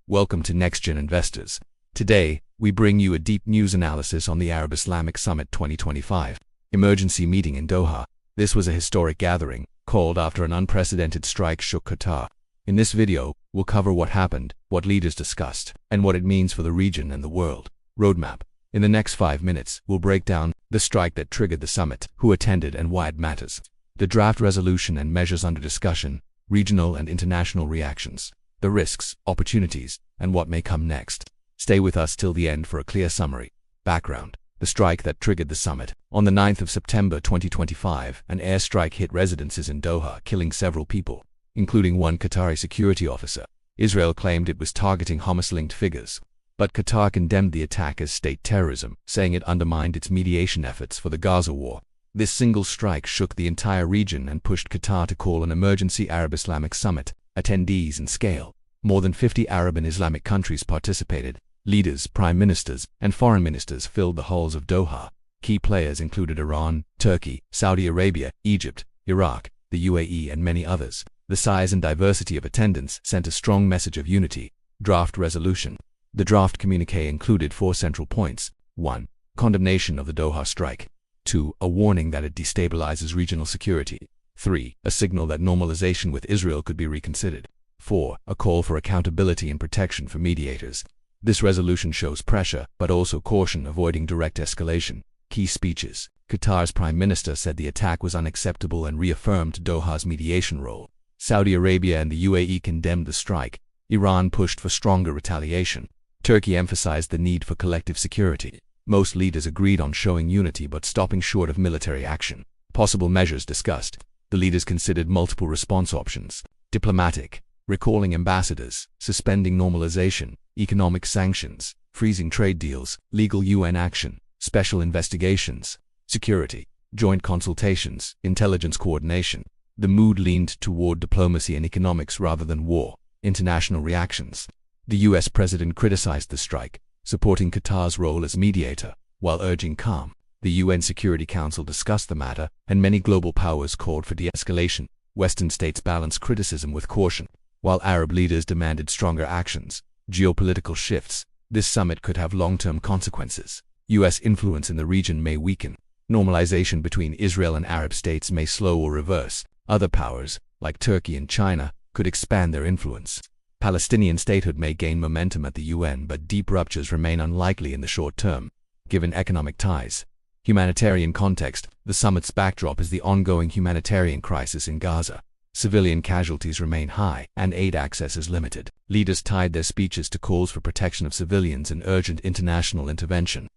Welcome to NextGen Investors. Today, we bring you a deep news analysis on the Arab Islamic Summit 2025 emergency meeting in Doha. This was a historic gathering, called after an unprecedented strike shook Qatar. In this video, we'll cover what happened, what leaders discussed, and what it means for the region and the world. Roadmap. In the next 5 minutes, we'll break down the strike that triggered the summit, who attended and why it matters, the draft resolution and measures under discussion, regional and international reactions, the risks, opportunities, and what may come next. Stay with us till the end for a clear summary. Background. The strike that triggered the summit. On the 9th of September 2025, an airstrike hit residences in Doha, killing several people, including one Qatari security officer. Israel claimed it was targeting Hamas-linked figures, but Qatar condemned the attack as state terrorism, saying it undermined its mediation efforts for the Gaza war. This single strike shook the entire region and pushed Qatar to call an emergency Arab Islamic Summit. Attendees and scale. More than 50 Arab and Islamic countries participated. Leaders, prime ministers, and foreign ministers filled the halls of Doha. Key players included Iran, Turkey, Saudi Arabia, Egypt, Iraq, the UAE, and many others. The size and diversity of attendance sent a strong message of unity. Draft resolution. The draft communiqué included 4 central points. 1. Condemnation of the Doha strike. 2. A warning that it destabilizes regional security. 3. A signal that normalization with Israel could be reconsidered. 4. A call for accountability and protection for mediators. This resolution shows pressure, but also caution, avoiding direct escalation. Key speeches. Qatar's prime minister said the attack was unacceptable and reaffirmed Doha's mediation role. Saudi Arabia and the UAE condemned the strike. Iran pushed for stronger retaliation. Turkey emphasized the need for collective security. Most leaders agreed on showing unity but stopping short of military action. Possible measures discussed. The leaders considered multiple response options: diplomatic, recalling ambassadors, suspending normalization, economic sanctions, freezing trade deals, legal UN action, special investigations, security, joint consultations, intelligence coordination. The mood leaned toward diplomacy and economics rather than war. International reactions. The US president criticized the strike, supporting Qatar's role as mediator, while urging calm. The UN Security Council discussed the matter, and many global powers called for de-escalation. Western states balanced criticism with caution, while Arab leaders demanded stronger actions. Geopolitical shifts. This summit could have long-term consequences. US influence in the region may weaken. Normalization between Israel and Arab states may slow or reverse. Other powers, like Turkey and China, could expand their influence. Palestinian statehood may gain momentum at the UN, but deep ruptures remain unlikely in the short term, given economic ties. Humanitarian context. The summit's backdrop is the ongoing humanitarian crisis in Gaza. Civilian casualties remain high, and aid access is limited. Leaders tied their speeches to calls for protection of civilians and urgent international intervention.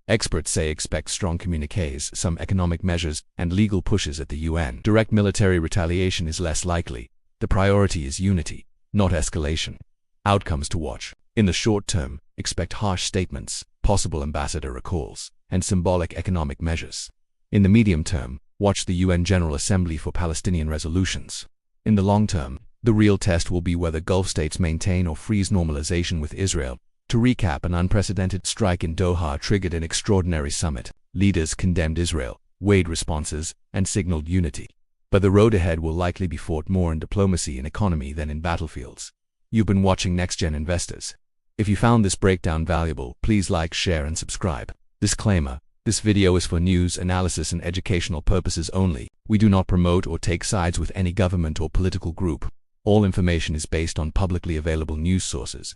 Experts say expect strong communiques, some economic measures, and legal pushes at the UN. Direct military retaliation is less likely. The priority is unity, not escalation. Outcomes to watch. In the short term, expect harsh statements, possible ambassador recalls, and symbolic economic measures. In the medium term, watch the UN General Assembly for Palestinian resolutions. In the long term, the real test will be whether Gulf states maintain or freeze normalization with Israel. To recap, an unprecedented strike in Doha triggered an extraordinary summit. Leaders condemned Israel, weighed responses, and signaled unity. But the road ahead will likely be fought more in diplomacy and economy than in battlefields. You've been watching NextGen Investors. If you found this breakdown valuable, please like, share, and subscribe. Disclaimer: this video is for news, analysis, and educational purposes only. We do not promote or take sides with any government or political group. All information is based on publicly available news sources.